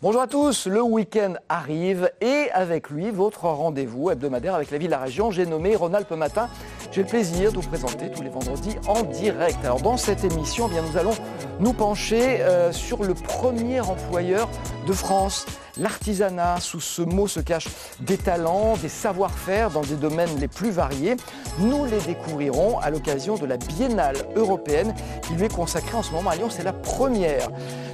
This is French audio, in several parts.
Bonjour à tous, le week-end arrive et avec lui votre rendez-vous hebdomadaire avec la vie de la région. J'ai nommé Rhône-Alpes Matin. J'ai le plaisir de vous présenter tous les vendredis en direct. Alors dans cette émission, nous allons nous pencher sur le premier employeur de France. L'artisanat, sous ce mot se cachent des talents, des savoir-faire dans des domaines les plus variés. Nous les découvrirons à l'occasion de la Biennale européenne qui lui est consacrée en ce moment à Lyon. C'est la première.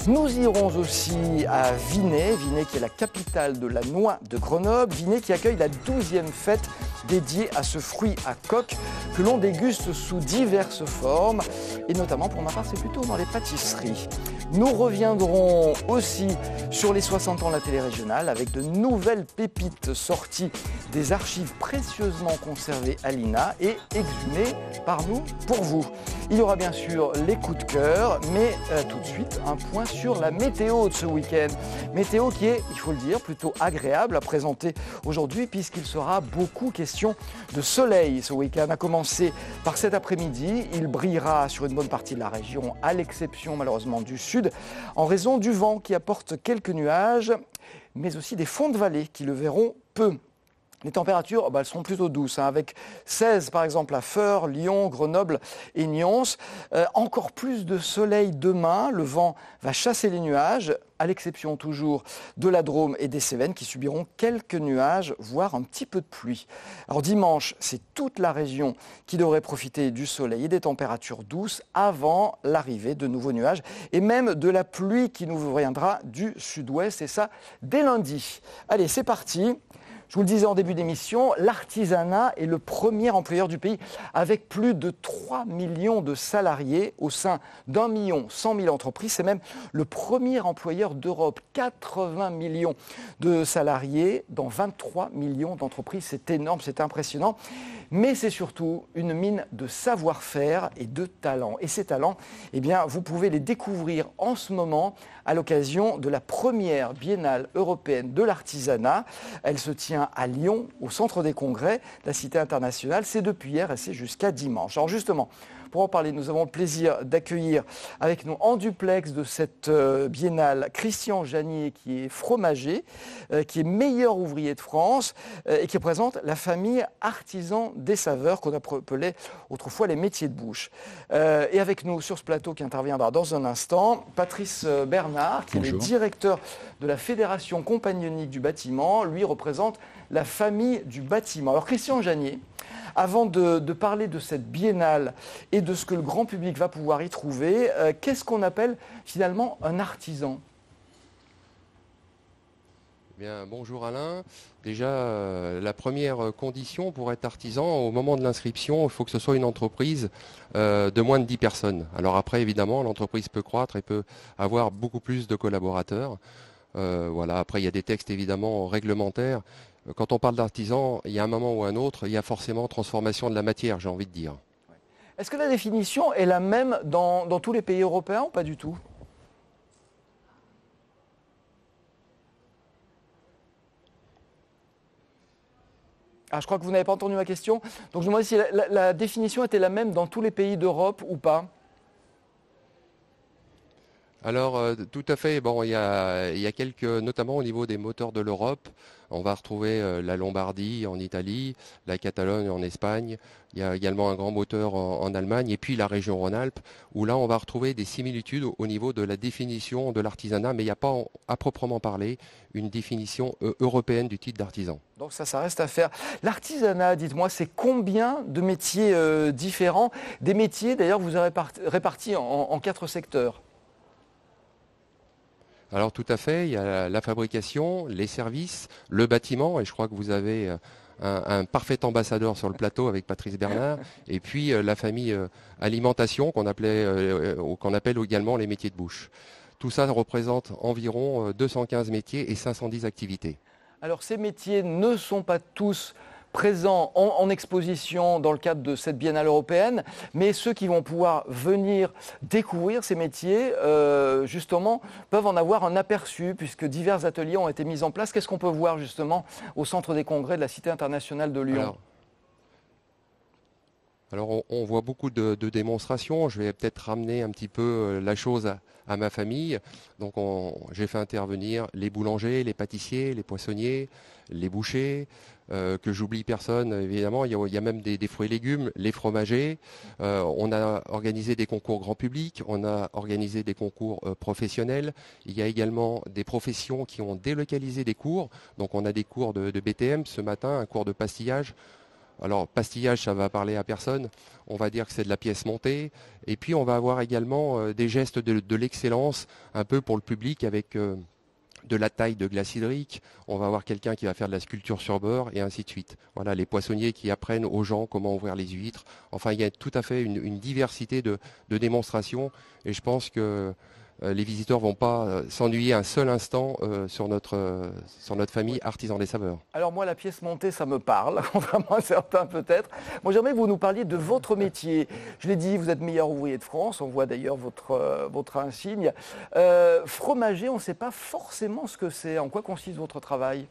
Nous irons aussi à Vinay, Vinay qui est la capitale de la noix de Grenoble, Vinay qui accueille la 12e fête dédiée à ce fruit à coque que l'on déguste sous diverses formes et notamment pour ma part c'est plutôt dans les pâtisseries. Nous reviendrons aussi sur les 60 ans de la télé régionale avec de nouvelles pépites sorties des archives précieusement conservées à l'INA et exhumées par nous pour vous. Il y aura bien sûr les coups de cœur, mais tout de suite un point sur la météo de ce week-end. Météo qui est, il faut le dire, plutôt agréable à présenter aujourd'hui puisqu'il sera beaucoup question de soleil ce week-end. À commencer par cet après-midi, il brillera sur une bonne partie de la région, à l'exception malheureusement du sud, en raison du vent qui apporte quelques nuages, mais aussi des fonds de vallée qui le verront peu. Les températures elles seront plutôt douces, avec 16 par exemple à Feurs, Lyon, Grenoble et Nyons. Encore plus de soleil demain, le vent va chasser les nuages, à l'exception toujours de la Drôme et des Cévennes qui subiront quelques nuages, voire un petit peu de pluie. Alors dimanche, c'est toute la région qui devrait profiter du soleil et des températures douces avant l'arrivée de nouveaux nuages et même de la pluie qui nous viendra du sud-ouest et ça dès lundi. Allez, c'est parti. Je vous le disais en début d'émission, l'artisanat est le premier employeur du pays avec plus de 3 millions de salariés au sein d'1 100 000 entreprises. C'est même le premier employeur d'Europe, 80 millions de salariés dans 23 millions d'entreprises. C'est énorme, c'est impressionnant. Mais c'est surtout une mine de savoir-faire et de talent. Et ces talents, vous pouvez les découvrir en ce moment à l'occasion de la première Biennale européenne de l'artisanat. Elle se tient à Lyon, au centre des congrès de la Cité internationale. C'est depuis hier et c'est jusqu'à dimanche. Alors justement, pour en parler, nous avons le plaisir d'accueillir avec nous en duplex de cette biennale Christian Janier qui est fromager, qui est meilleur ouvrier de France et qui représente la famille Artisans des Saveurs qu'on appelait autrefois les métiers de bouche. Et avec nous sur ce plateau qui interviendra dans un instant, Patrice Bernard qui est le directeur de la Fédération compagnonnique du bâtiment, lui représente la famille du bâtiment. Alors Christian Janier, avant de parler de cette biennale et de ce que le grand public va pouvoir y trouver, qu'est-ce qu'on appelle finalement un artisan ? Bien, bonjour Alain. Déjà, la première condition pour être artisan, au moment de l'inscription, il faut que ce soit une entreprise de moins de 10 personnes. Alors après, évidemment, l'entreprise peut croître et peut avoir beaucoup plus de collaborateurs. Voilà. Après, il y a des textes évidemment réglementaires. Quand on parle d'artisan, il y a un moment ou un autre, il y a forcément transformation de la matière, j'ai envie de dire. Est-ce que la définition est la même dans tous les pays européens ou pas du tout ? Ah, je crois que vous n'avez pas entendu ma question. Donc je me demandais si la définition était la même dans tous les pays d'Europe ou pas. Alors, tout à fait. Bon, il y a quelques, notamment au niveau des moteurs de l'Europe, on va retrouver la Lombardie en Italie, la Catalogne en Espagne. Il y a également un grand moteur en Allemagne et puis la région Rhône-Alpes, où là, on va retrouver des similitudes au niveau de la définition de l'artisanat, mais il n'y a pas, à proprement parler, une définition européenne du titre d'artisan. Donc ça reste à faire. L'artisanat, dites-moi, c'est combien de métiers différents ? Des métiers, d'ailleurs, vous avez répartis en 4 secteurs. Alors tout à fait, il y a la fabrication, les services, le bâtiment, et je crois que vous avez un parfait ambassadeur sur le plateau avec Patrice Bernard, et puis la famille alimentation qu'on appelle également les métiers de bouche. Tout ça représente environ 215 métiers et 510 activités. Alors ces métiers ne sont pas tous présents en exposition dans le cadre de cette Biennale européenne, mais ceux qui vont pouvoir venir découvrir ces métiers, justement, peuvent en avoir un aperçu, puisque divers ateliers ont été mis en place. Qu'est-ce qu'on peut voir, justement, au centre des congrès de la Cité internationale de Lyon ? Alors on voit beaucoup de démonstrations. Je vais peut-être ramener un petit peu la chose à ma famille. Donc j'ai fait intervenir les boulangers, les pâtissiers, les poissonniers, les bouchers, que j'oublie personne évidemment. Il y a même des fruits et légumes, les fromagers. On a organisé des concours grand public, on a organisé des concours professionnels. Il y a également des professions qui ont délocalisé des cours. Donc on a des cours de BTM ce matin, un cours de pastillage. Alors, pastillage, ça va parler à personne. On va dire que c'est de la pièce montée. Et puis, on va avoir également des gestes de l'excellence, un peu pour le public, avec de la taille de glace hydrique. On va avoir quelqu'un qui va faire de la sculpture sur beurre, et ainsi de suite. Voilà, les poissonniers qui apprennent aux gens comment ouvrir les huîtres. Enfin, il y a tout à fait une diversité de démonstrations. Et je pense que les visiteurs ne vont pas s'ennuyer un seul instant sur notre famille Artisan des Saveurs. Alors moi, la pièce montée, ça me parle, contrairement à certains peut-être. Moi, j'aimerais que vous nous parliez de votre métier. Je l'ai dit, vous êtes meilleur ouvrier de France, on voit d'ailleurs votre insigne. Fromager, on ne sait pas forcément ce que c'est. En quoi consiste votre travail ?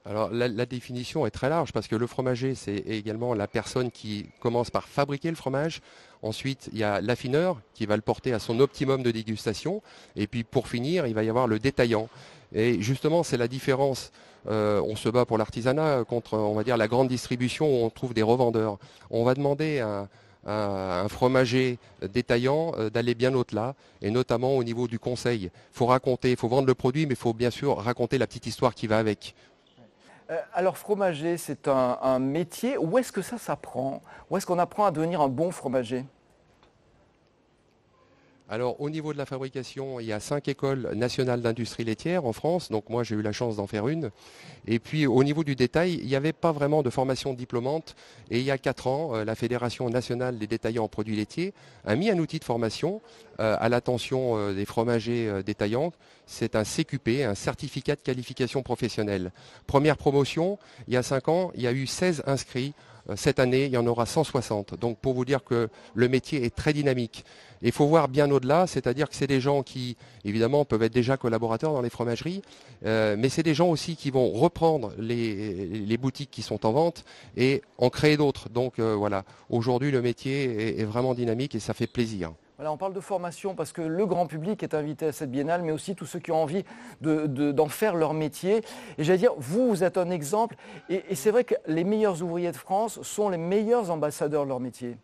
Alors la définition est très large parce que le fromager, c'est également la personne qui commence par fabriquer le fromage. Ensuite, il y a l'affineur qui va le porter à son optimum de dégustation. Et puis pour finir, il va y avoir le détaillant. Et justement, c'est la différence. On se bat pour l'artisanat contre, on va dire, la grande distribution où on trouve des revendeurs. On va demander à un fromager détaillant d'aller bien au-delà, et notamment au niveau du conseil. Il faut raconter, il faut vendre le produit, mais il faut bien sûr raconter la petite histoire qui va avec. Alors fromager, c'est un métier. Où est-ce que ça s'apprend ? Où est-ce qu'on apprend à devenir un bon fromager ? Alors au niveau de la fabrication, il y a 5 écoles nationales d'industrie laitière en France, donc moi j'ai eu la chance d'en faire une. Et puis au niveau du détail, il n'y avait pas vraiment de formation diplômante. Et il y a 4 ans, la Fédération nationale des détaillants en produits laitiers a mis un outil de formation à l'attention des fromagers détaillants. C'est un CQP, un certificat de qualification professionnelle. Première promotion, il y a 5 ans, il y a eu 16 inscrits. Cette année, il y en aura 160. Donc pour vous dire que le métier est très dynamique. Il faut voir bien au-delà, c'est-à-dire que c'est des gens qui, évidemment, peuvent être déjà collaborateurs dans les fromageries, mais c'est des gens aussi qui vont reprendre les boutiques qui sont en vente et en créer d'autres. Donc voilà, aujourd'hui, le métier est vraiment dynamique et ça fait plaisir. Voilà, on parle de formation parce que le grand public est invité à cette biennale, mais aussi tous ceux qui ont envie d'en faire leur métier. Et j'allais dire, vous êtes un exemple. Et c'est vrai que les meilleurs ouvriers de France sont les meilleurs ambassadeurs de leur métier.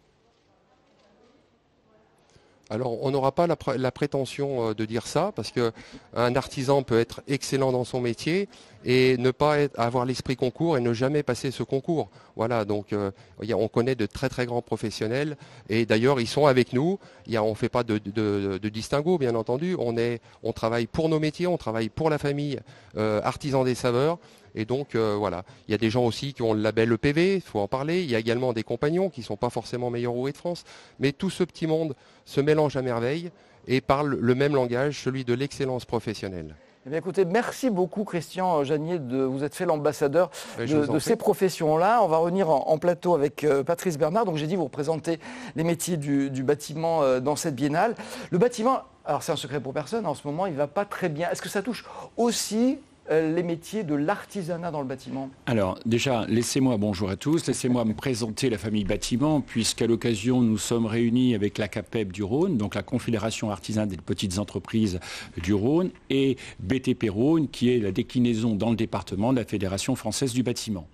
Alors, on n'aura pas la prétention de dire ça, parce qu'un artisan peut être excellent dans son métier et ne pas avoir l'esprit concours et ne jamais passer ce concours. Voilà, donc on connaît de très très grands professionnels et d'ailleurs ils sont avec nous. On ne fait pas de distinguo, bien entendu. On travaille pour nos métiers, on travaille pour la famille Artisan des Saveurs. Et donc voilà, il y a des gens aussi qui ont le label EPV, il faut en parler. Il y a également des compagnons qui ne sont pas forcément meilleurs ouvriers de France. Mais tout ce petit monde se mélange à merveille et parle le même langage, celui de l'excellence professionnelle. Eh bien, écoutez, merci beaucoup Christian Janier, vous êtes fait l'ambassadeur de ces professions-là. On va revenir en plateau avec Patrice Bernard. Donc j'ai dit, vous représentez les métiers du bâtiment dans cette biennale. Le bâtiment, alors c'est un secret pour personne, en ce moment il ne va pas très bien. Est-ce que ça touche aussi les métiers de l'artisanat dans le bâtiment? Alors déjà, laissez-moi, bonjour à tous, laissez-moi me présenter la famille Bâtiment, puisqu'à l'occasion nous sommes réunis avec la CAPEB du Rhône, donc la Confédération artisanale des petites entreprises du Rhône, et BTP Rhône, qui est la déclinaison dans le département de la Fédération française du bâtiment.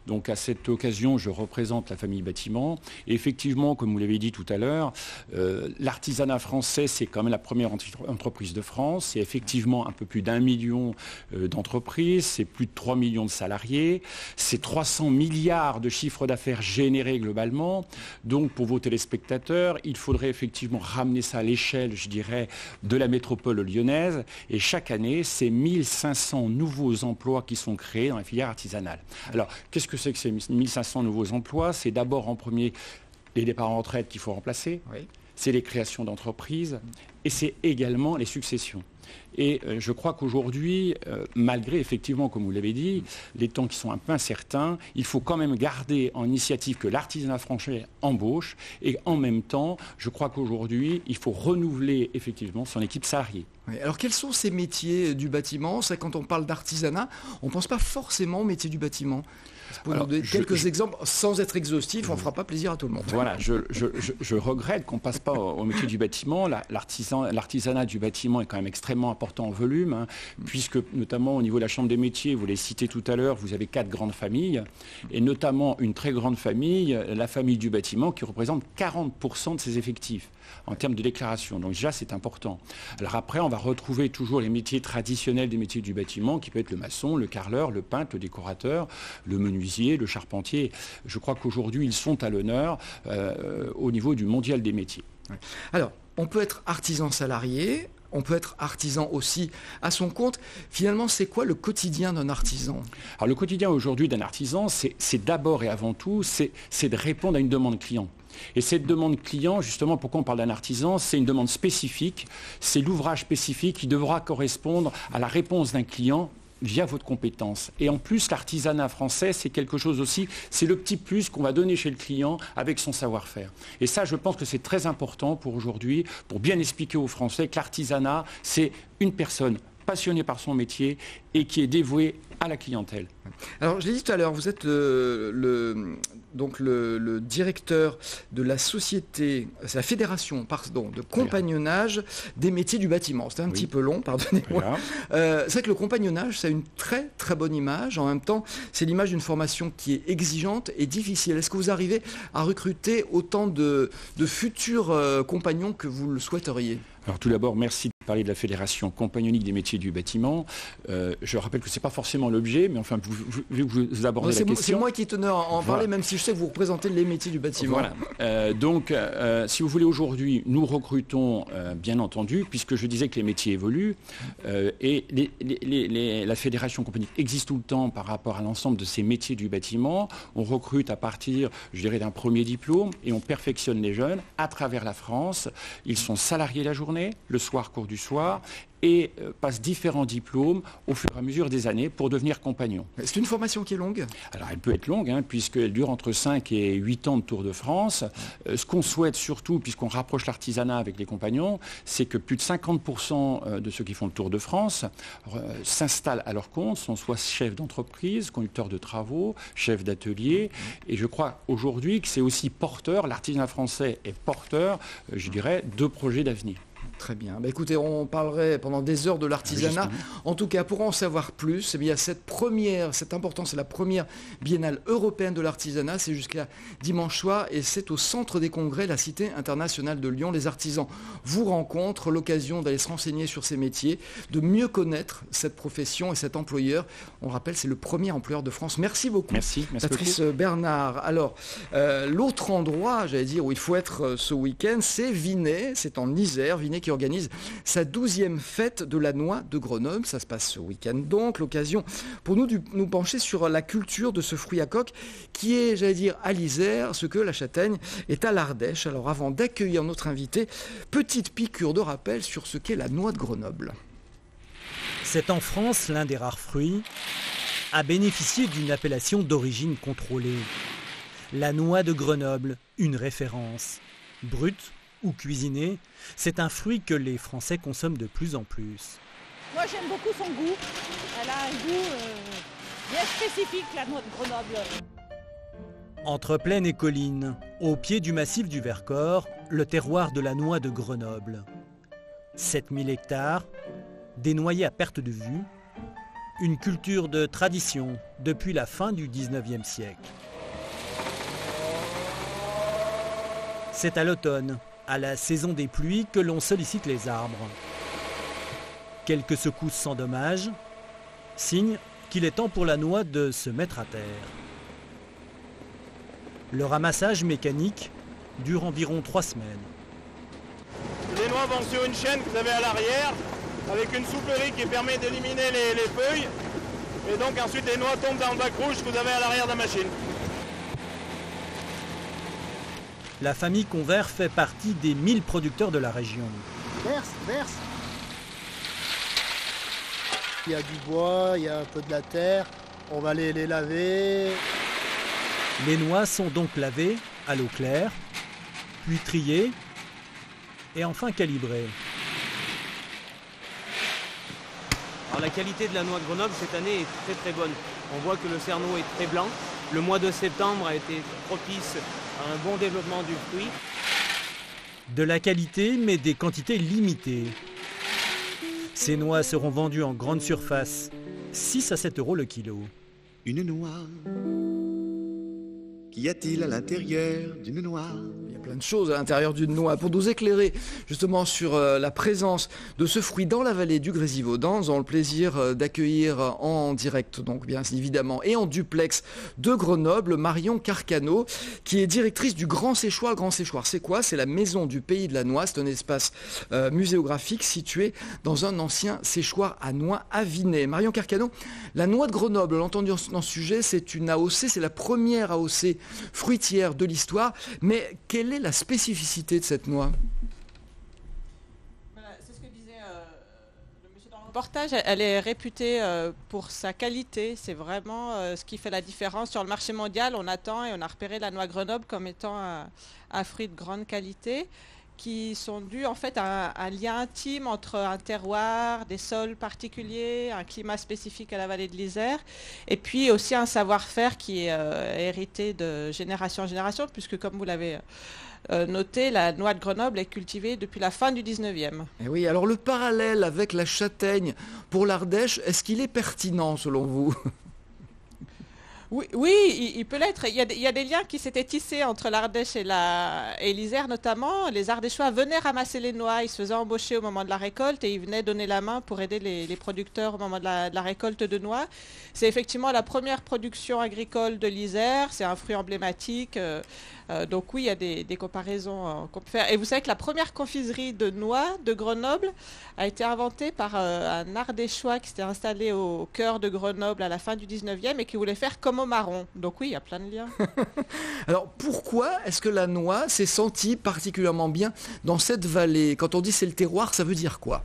Donc à cette occasion, je représente la famille Bâtiment. Et effectivement, comme vous l'avez dit tout à l'heure, l'artisanat français, c'est quand même la première entreprise de France. C'est effectivement un peu plus d'1 million d'entreprises, c'est plus de 3 millions de salariés, c'est 300 milliards de chiffre d'affaires générés globalement. Donc pour vos téléspectateurs, il faudrait effectivement ramener ça à l'échelle, je dirais, de la métropole lyonnaise. Et chaque année, c'est 1500 nouveaux emplois qui sont créés dans la filière artisanale. Alors, qu'est-ce que c'est que ces 1500 nouveaux emplois? C'est d'abord en premier les départs en retraite qu'il faut remplacer, oui. C'est les créations d'entreprises et c'est également les successions. Et je crois qu'aujourd'hui, malgré effectivement, comme vous l'avez dit, les temps qui sont un peu incertains, il faut quand même garder en initiative que l'artisanat français embauche. Et en même temps, je crois qu'aujourd'hui, il faut renouveler effectivement son équipe salariée. Oui, alors quels sont ces métiers du bâtiment? C'est quand on parle d'artisanat, on ne pense pas forcément au métier du bâtiment. Pour nous donner quelques exemples, sans être exhaustif, on ne fera pas plaisir à tout le monde. Voilà, je regrette qu'on ne passe pas au métier du bâtiment. L'artisanat du bâtiment est quand même extrêmement important en volume, hein, puisque notamment au niveau de la Chambre des métiers, vous l'avez cité tout à l'heure, vous avez 4 grandes familles, et notamment une très grande famille, la famille du bâtiment, qui représente 40% de ses effectifs en termes de déclaration. Donc déjà, c'est important. Alors après, on va retrouver toujours les métiers traditionnels des métiers du bâtiment, qui peut être le maçon, le carreleur, le peintre, le décorateur, le menuisier, le charpentier. Je crois qu'aujourd'hui, ils sont à l'honneur au niveau du mondial des métiers. Alors, on peut être artisan salarié, on peut être artisan aussi à son compte. Finalement, c'est quoi le quotidien d'un artisan? Alors, le quotidien aujourd'hui d'un artisan, c'est d'abord et avant tout, c'est de répondre à une demande client. Et cette demande client, justement, pourquoi on parle d'un artisan, c'est une demande spécifique, c'est l'ouvrage spécifique qui devra correspondre à la réponse d'un client via votre compétence. Et en plus, l'artisanat français, c'est quelque chose aussi, c'est le petit plus qu'on va donner chez le client avec son savoir-faire. Et ça, je pense que c'est très important pour aujourd'hui, pour bien expliquer aux Français que l'artisanat, c'est une personne passionnée par son métier et qui est dévouée à la clientèle. Alors, je l'ai dit tout à l'heure, vous êtes le directeur de la société, c'est la fédération, pardon, de compagnonnage des métiers du bâtiment. C'était un petit peu long, pardonnez-moi. C'est vrai que le compagnonnage, ça a une très très bonne image. En même temps, c'est l'image d'une formation qui est exigeante et difficile. Est-ce que vous arrivez à recruter autant de futurs compagnons que vous le souhaiteriez? Alors tout d'abord, merci de parler de la Fédération compagnonique des métiers du bâtiment. Je rappelle que ce n'est pas forcément l'objet, mais enfin, vu que vous abordez la question... C'est moi qui tenais à en parler, même si je sais que vous représentez les métiers du bâtiment. Voilà. Donc, si vous voulez, aujourd'hui, nous recrutons, bien entendu, puisque je disais que les métiers évoluent, et la Fédération compagnonique existe tout le temps par rapport à l'ensemble de ces métiers du bâtiment. On recrute à partir, je dirais, d'un premier diplôme, et on perfectionne les jeunes à travers la France. Ils sont salariés la journée, le soir, cours du soir, et passent différents diplômes au fur et à mesure des années pour devenir compagnons. C'est une formation qui est longue? Alors elle peut être longue, hein, puisqu'elle dure entre 5 et 8 ans de Tour de France. Ce qu'on souhaite surtout, puisqu'on rapproche l'artisanat avec les compagnons, c'est que plus de 50% de ceux qui font le Tour de France s'installent à leur compte, sont soit chefs d'entreprise, conducteurs de travaux, chefs d'atelier. Et je crois aujourd'hui que c'est aussi porteur, l'artisanat français est porteur, je dirais, de projets d'avenir. Très bien. Écoutez, on parlerait pendant des heures de l'artisanat. En tout cas, pour en savoir plus, il y a cette importance, c'est la première biennale européenne de l'artisanat. C'est jusqu'à dimanche soir et c'est au centre des congrès, la Cité internationale de Lyon. Les artisans vous rencontrent, l'occasion d'aller se renseigner sur ces métiers, de mieux connaître cette profession et cet employeur. On le rappelle, c'est le premier employeur de France. Merci beaucoup. Merci Patrice Bernard. Alors, l'autre endroit, j'allais dire, où il faut être ce week-end, c'est Vinay. C'est en Isère. Vinay qui organise sa 12e fête de la noix de Grenoble. Ça se passe ce week-end donc. L'occasion pour nous de nous pencher sur la culture de ce fruit à coque qui est, j'allais dire, à l'Isère, ce que la châtaigne est à l'Ardèche. Alors avant d'accueillir notre invité, petite piqûre de rappel sur ce qu'est la noix de Grenoble. C'est en France l'un des rares fruits à bénéficier d'une appellation d'origine contrôlée. La noix de Grenoble, une référence. Brute ou cuisinée, c'est un fruit que les Français consomment de plus en plus. Moi j'aime beaucoup son goût. Elle a un goût bien spécifique, la noix de Grenoble. Entre plaine et colline, au pied du massif du Vercors, le terroir de la noix de Grenoble. 7000 hectares, des noyers à perte de vue, une culture de tradition depuis la fin du 19e siècle. C'est à l'automne, à la saison des pluies, que l'on sollicite les arbres. Quelques secousses sans dommage, signe qu'il est temps pour la noix de se mettre à terre. Le ramassage mécanique dure environ 3 semaines. Les noix vont sur une chaîne que vous avez à l'arrière, avec une souplerie qui permet d'éliminer les feuilles. Et donc ensuite les noix tombent dans le bac rouge que vous avez à l'arrière de la machine. La famille Convert fait partie des 1000 producteurs de la région. Verse. qu'il y a du bois, il y a un peu de la terre. On va les laver. Les noix sont donc lavées à l'eau claire, puis triées et enfin calibrées. Alors la qualité de la noix de Grenoble cette année est très très bonne. On voit que le cerneau est très blanc. Le mois de septembre a été propice à un bon développement du fruit. De la qualité, mais des quantités limitées. Ces noix seront vendues en grande surface, 6 à 7 € le kilo. Une noix. Qu'y a-t-il à l'intérieur d'une noix ? Il y a plein de choses à l'intérieur d'une noix. Pour nous éclairer justement sur la présence de ce fruit dans la vallée du Grésivaudan, nous avons le plaisir d'accueillir en direct, donc bien évidemment, et en duplex de Grenoble, Marion Carcano, qui est directrice du Grand Séchoir. Le Grand Séchoir, c'est quoi ? C'est la maison du pays de la noix. C'est un espace muséographique situé dans un ancien séchoir à noix à Vinay. Marion Carcano, la noix de Grenoble, l'entendu dans ce sujet, c'est une AOC, c'est la première AOC fruitière de l'histoire, mais quelle est la spécificité de cette noix ? Voilà, c'est ce que disait le monsieur dans le reportage. Elle est réputée pour sa qualité. C'est vraiment ce qui fait la différence. Sur le marché mondial, on attend et on a repéré la noix Grenoble comme étant un fruit de grande qualité, qui sont dus en fait à un lien intime entre un terroir, des sols particuliers, un climat spécifique à la vallée de l'Isère, et puis aussi un savoir-faire qui est hérité de génération en génération, puisque comme vous l'avez noté, la noix de Grenoble est cultivée depuis la fin du 19e. Et oui, alors le parallèle avec la châtaigne pour l'Ardèche, est-ce qu'il est pertinent selon vous ? Oui, il peut l'être. Il y a des liens qui s'étaient tissés entre l'Ardèche et l'Isère notamment. Les Ardéchois venaient ramasser les noix, ils se faisaient embaucher au moment de la récolte et ils venaient donner la main pour aider les producteurs au moment de la récolte de noix. C'est effectivement la première production agricole de l'Isère, c'est un fruit emblématique. Donc oui, il y a des comparaisons qu'on peut faire. Et vous savez que la première confiserie de noix de Grenoble a été inventée par un Ardéchois qui s'était installé au cœur de Grenoble à la fin du 19e et qui voulait faire comme au marron. Donc oui, il y a plein de liens. Alors pourquoi est-ce que la noix s'est sentie particulièrement bien dans cette vallée ? Quand on dit c'est le terroir, ça veut dire quoi ?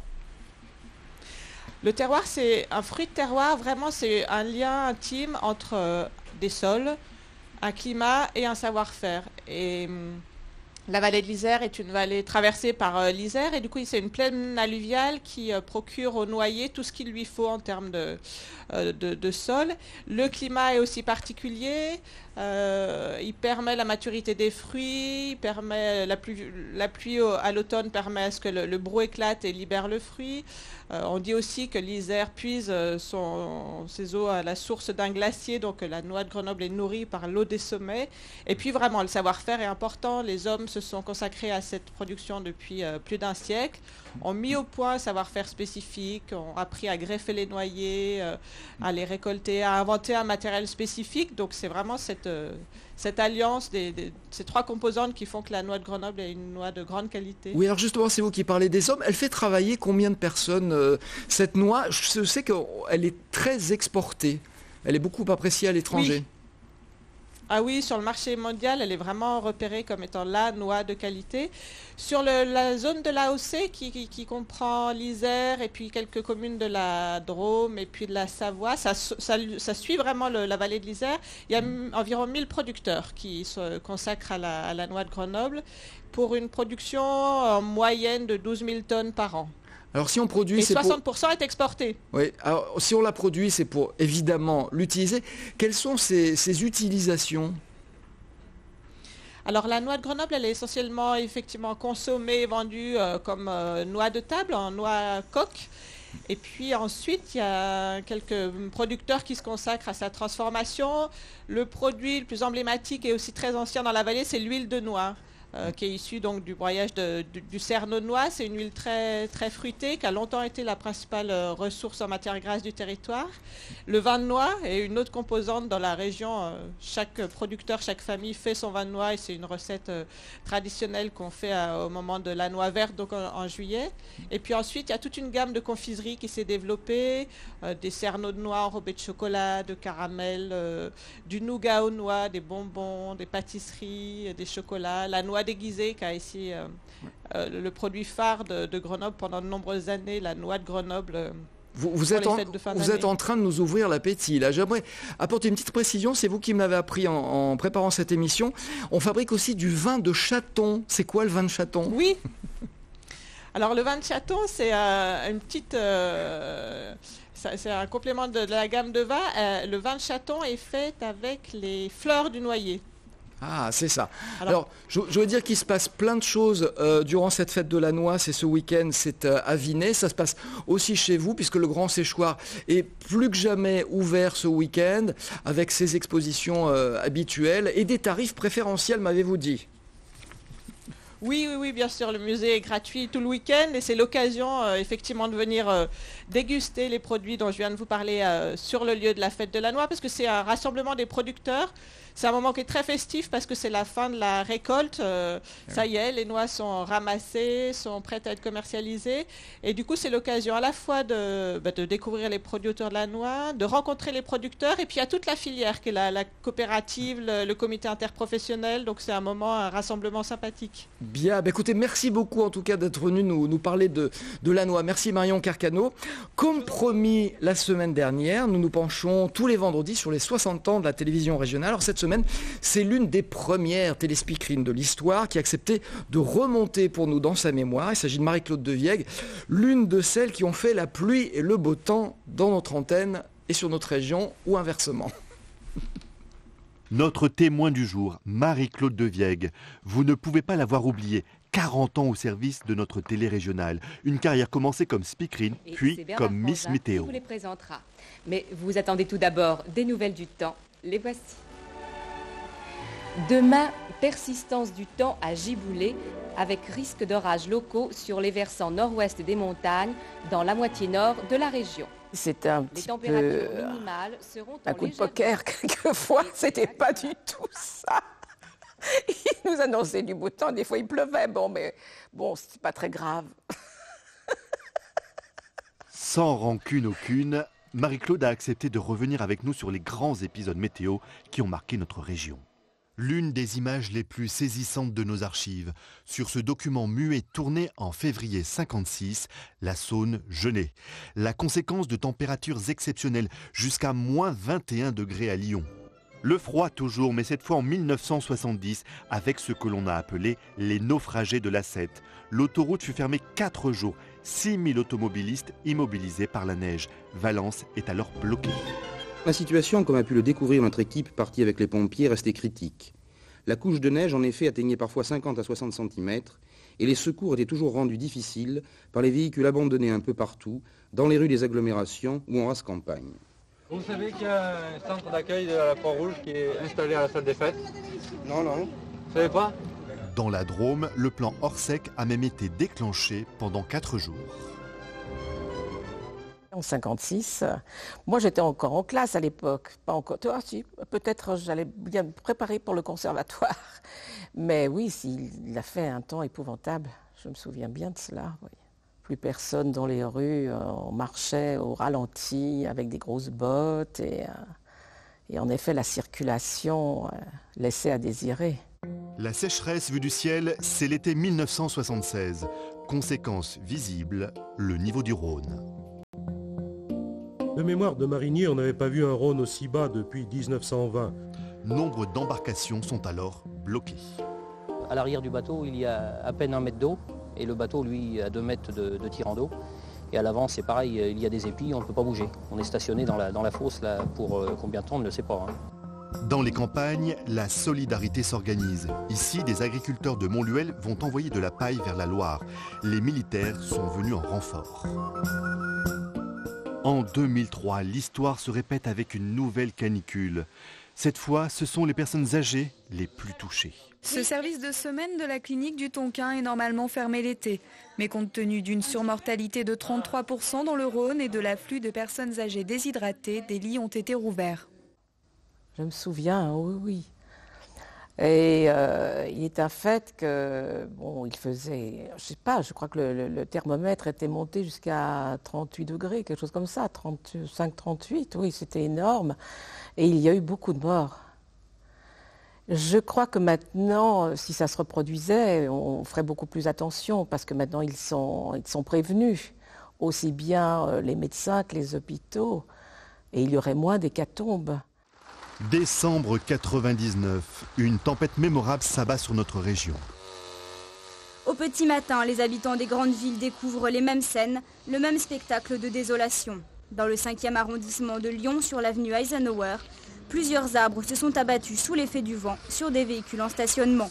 Le terroir, c'est un fruit de terroir. Vraiment, c'est un lien intime entre des sols, un climat et un savoir-faire. Et la vallée de l'Isère est une vallée traversée par l'Isère et du coup c'est une plaine alluviale qui procure au noyer tout ce qu'il lui faut en termes de sol. Le climat est aussi particulier, il permet la maturité des fruits, il permet la pluie à l'automne permet à ce que le brou éclate et libère le fruit. On dit aussi que l'Isère puise ses eaux à la source d'un glacier, donc la noix de Grenoble est nourrie par l'eau des sommets. Et puis vraiment, le savoir-faire est important. Les hommes se sont consacrés à cette production depuis plus d'un siècle, ont mis au point un savoir-faire spécifique, ont appris à greffer les noyers, à les récolter, à inventer un matériel spécifique. Donc c'est vraiment cette alliance ces trois composantes qui font que la noix de Grenoble est une noix de grande qualité. Oui, alors justement, c'est vous qui parlez des hommes. Elle fait travailler combien de personnes, cette noix ? Je sais qu'elle est très exportée. Elle est beaucoup appréciée à l'étranger. Oui. Ah oui, sur le marché mondial, elle est vraiment repérée comme étant la noix de qualité. Sur la zone de l'AOC qui comprend l'Isère et puis quelques communes de la Drôme et puis de la Savoie, ça suit vraiment la vallée de l'Isère. Il y a environ 1000 producteurs qui se consacrent à la noix de Grenoble pour une production en moyenne de 12 000 tonnes par an. Alors si on produit, et c'est 60% est exporté. Oui, alors si on la produit, c'est pour évidemment l'utiliser. Quelles sont ses utilisations ? Alors la noix de Grenoble, elle est essentiellement effectivement consommée et vendue comme noix de table, en noix coque. Et puis ensuite, il y a quelques producteurs qui se consacrent à sa transformation. Le produit le plus emblématique et aussi très ancien dans la vallée, c'est l'huile de noix. Qui est issue donc du broyage du cerneau de noix. C'est une huile très, très fruitée qui a longtemps été la principale ressource en matière grasse du territoire. Le vin de noix est une autre composante dans la région. Chaque producteur, chaque famille fait son vin de noix et c'est une recette traditionnelle qu'on fait au moment de la noix verte, donc en juillet. Et puis ensuite, il y a toute une gamme de confiseries qui s'est développée, des cerneaux de noix enrobés de chocolat, de caramel, du nougat aux noix, des bonbons, des pâtisseries, des chocolats, la noix déguisée qui a ici le produit phare de Grenoble pendant de nombreuses années, la noix de Grenoble Vous êtes en train de nous ouvrir l'appétit. Là, j'aimerais apporter une petite précision. C'est vous qui me l'avez appris en préparant cette émission. On fabrique aussi du vin de Châton. C'est quoi le vin de Châton? Oui. Alors le vin de Châton, c'est une petite... c'est un complément de la gamme de vin. Le vin de Châton est fait avec les fleurs du noyer. Ah, c'est ça. Alors je veux dire qu'il se passe plein de choses durant cette fête de la noix. C'est ce week-end, c'est à Vinay. Ça se passe aussi chez vous, puisque le Grand Séchoir est plus que jamais ouvert ce week-end, avec ses expositions habituelles et des tarifs préférentiels, m'avez-vous dit? Oui, bien sûr, le musée est gratuit tout le week-end et c'est l'occasion effectivement de venir déguster les produits dont je viens de vous parler sur le lieu de la fête de la noix, parce que c'est un rassemblement des producteurs. C'est un moment qui est très festif parce que c'est la fin de la récolte. Ça y est, les noix sont ramassées, sont prêtes à être commercialisées. Et du coup, c'est l'occasion à la fois de découvrir les produits autour de la noix, de rencontrer les producteurs, et puis il y a toute la filière qui est la coopérative, le comité interprofessionnel. Donc c'est un rassemblement sympathique. Bien, écoutez, merci beaucoup en tout cas d'être venu nous parler de la noix. Merci Marion Carcano. Comme promis la semaine dernière, nous nous penchons tous les vendredis sur les 60 ans de la télévision régionale. Alors cette semaine, c'est l'une des premières téléspeakerines de l'histoire qui a accepté de remonter pour nous dans sa mémoire. Il s'agit de Marie-Claude Deviègue, l'une de celles qui ont fait la pluie et le beau temps dans notre antenne et sur notre région, ou inversement. Notre témoin du jour, Marie-Claude Deviègue. Vous ne pouvez pas l'avoir oubliée. 40 ans au service de notre télé régionale. Une carrière commencée comme speakerine, puis comme Miss Météo. Qui vous les présentera. Mais vous attendez tout d'abord des nouvelles du temps. Les voici. Demain, persistance du temps à Giboulé, avec risque d'orages locaux sur les versants nord-ouest des montagnes, dans la moitié nord de la région. C'était un petit peu un coup de poker quelquefois, c'était pas du tout ça. Il nous annonçait du beau temps, des fois il pleuvait, mais c'est pas très grave. Sans rancune aucune, Marie-Claude a accepté de revenir avec nous sur les grands épisodes météo qui ont marqué notre région. L'une des images les plus saisissantes de nos archives, sur ce document muet tourné en février 56, la Saône gelée. La conséquence de températures exceptionnelles, jusqu'à moins 21 degrés à Lyon. Le froid toujours, mais cette fois en 1970, avec ce que l'on a appelé les naufragés de l'A7. L'autoroute fut fermée 4 jours, 6000 automobilistes immobilisés par la neige. Valence est alors bloquée. La situation, comme a pu le découvrir notre équipe partie avec les pompiers, restait critique. La couche de neige, en effet, atteignait parfois 50 à 60 cm et les secours étaient toujours rendus difficiles par les véhicules abandonnés un peu partout, dans les rues des agglomérations ou en race campagne. Vous savez qu'il y a un centre d'accueil de la Croix-Rouge qui est installé à la salle des fêtes? Non. Vous savez pas? Dans la Drôme, le plan Orsec a même été déclenché pendant 4 jours. En 56, moi j'étais encore en classe à l'époque, pas encore. Tu vois, si, peut-être j'allais bien me préparer pour le conservatoire. Mais oui, il a fait un temps épouvantable. Je me souviens bien de cela. Oui. Plus personne dans les rues, on marchait au ralenti avec des grosses bottes et en effet la circulation laissait à désirer. La sécheresse vue du ciel, c'est l'été 1976. Conséquence visible, le niveau du Rhône. De mémoire de marinier, on n'avait pas vu un Rhône aussi bas depuis 1920. Nombre d'embarcations sont alors bloquées. À l'arrière du bateau, il y a à peine 1 mètre d'eau et le bateau, lui, a 2 mètres de tirant d'eau. Et à l'avant, c'est pareil, il y a des épis, on ne peut pas bouger. On est stationné dans la fosse là, pour combien de temps, on ne le sait pas. Dans les campagnes, la solidarité s'organise. Ici, des agriculteurs de Montluel vont envoyer de la paille vers la Loire. Les militaires sont venus en renfort. En 2003, l'histoire se répète avec une nouvelle canicule. Cette fois, ce sont les personnes âgées les plus touchées. Ce service de semaine de la clinique du Tonkin est normalement fermé l'été. Mais compte tenu d'une surmortalité de 33% dans le Rhône et de l'afflux de personnes âgées déshydratées, des lits ont été rouverts. Je me souviens, oui. Et il est un fait que, il faisait, je sais pas, je crois que le thermomètre était monté jusqu'à 38 degrés, quelque chose comme ça, 35, 38, oui, c'était énorme. Et il y a eu beaucoup de morts. Je crois que maintenant, si ça se reproduisait, on ferait beaucoup plus attention, parce que maintenant, ils sont prévenus. aussi bien les médecins que les hôpitaux, et il y aurait moins d'hécatombes. Décembre 99, une tempête mémorable s'abat sur notre région. Au petit matin, les habitants des grandes villes découvrent les mêmes scènes, le même spectacle de désolation. Dans le 5e arrondissement de Lyon, sur l'avenue Eisenhower, plusieurs arbres se sont abattus sous l'effet du vent sur des véhicules en stationnement.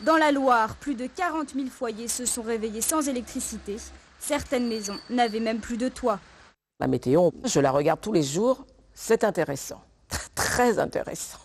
Dans la Loire, plus de 40 000 foyers se sont réveillés sans électricité. Certaines maisons n'avaient même plus de toit. La météo, je la regarde tous les jours, c'est intéressant, très intéressant.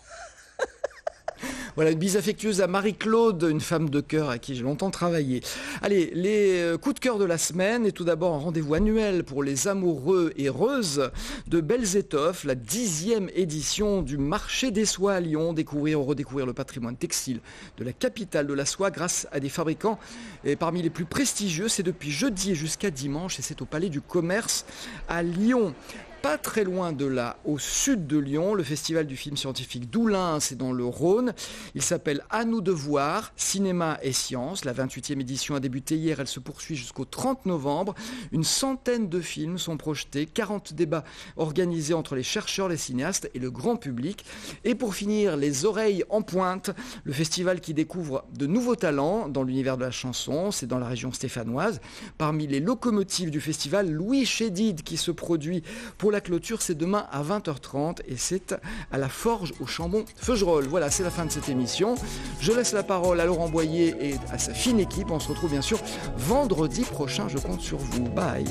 Voilà, une bise affectueuse à Marie-Claude, une femme de cœur à qui j'ai longtemps travaillé. Allez, les coups de cœur de la semaine, et tout d'abord un rendez-vous annuel pour les amoureux et heureuses de Belles Étoffes, la 10e édition du marché des soies à Lyon. Découvrir ou redécouvrir le patrimoine textile de la capitale de la soie grâce à des fabricants et parmi les plus prestigieux. C'est depuis jeudi jusqu'à dimanche et c'est au Palais du Commerce à Lyon. Pas très loin de là, au sud de Lyon, le festival du film scientifique d'Oulin, c'est dans le Rhône. Il s'appelle À nous de voir, cinéma et sciences. La 28e édition a débuté hier, elle se poursuit jusqu'au 30 novembre. Une centaine de films sont projetés, 40 débats organisés entre les chercheurs, les cinéastes et le grand public. Et pour finir, les oreilles en pointe, le festival qui découvre de nouveaux talents dans l'univers de la chanson, c'est dans la région stéphanoise. Parmi les locomotives du festival, Louis Chédid qui se produit pour la clôture, c'est demain à 20h30 et c'est à la Forge au Chambon-Feugerolles. Voilà, c'est la fin de cette émission. Je laisse la parole à Laurent Boyer et à sa fine équipe. On se retrouve bien sûr vendredi prochain. Je compte sur vous. Bye.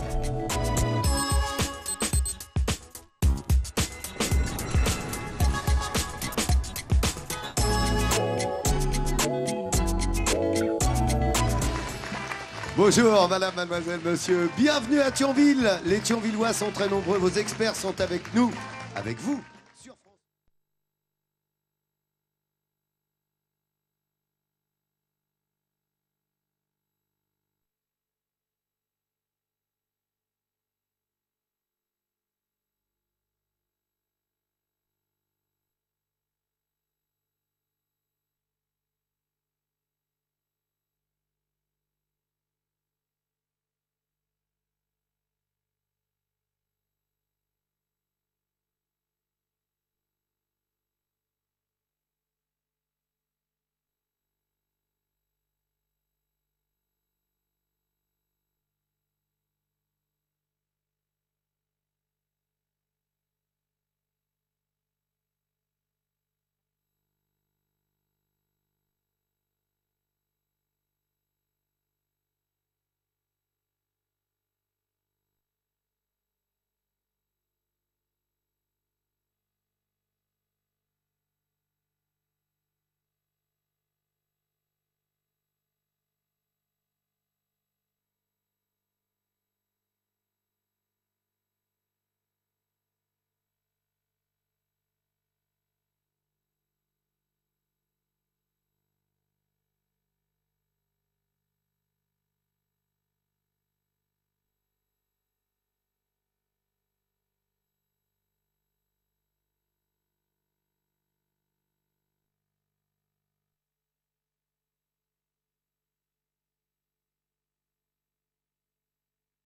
Bonjour madame, mademoiselle, monsieur, bienvenue à Thionville. Les Thionvillois sont très nombreux, vos experts sont avec nous, avec vous.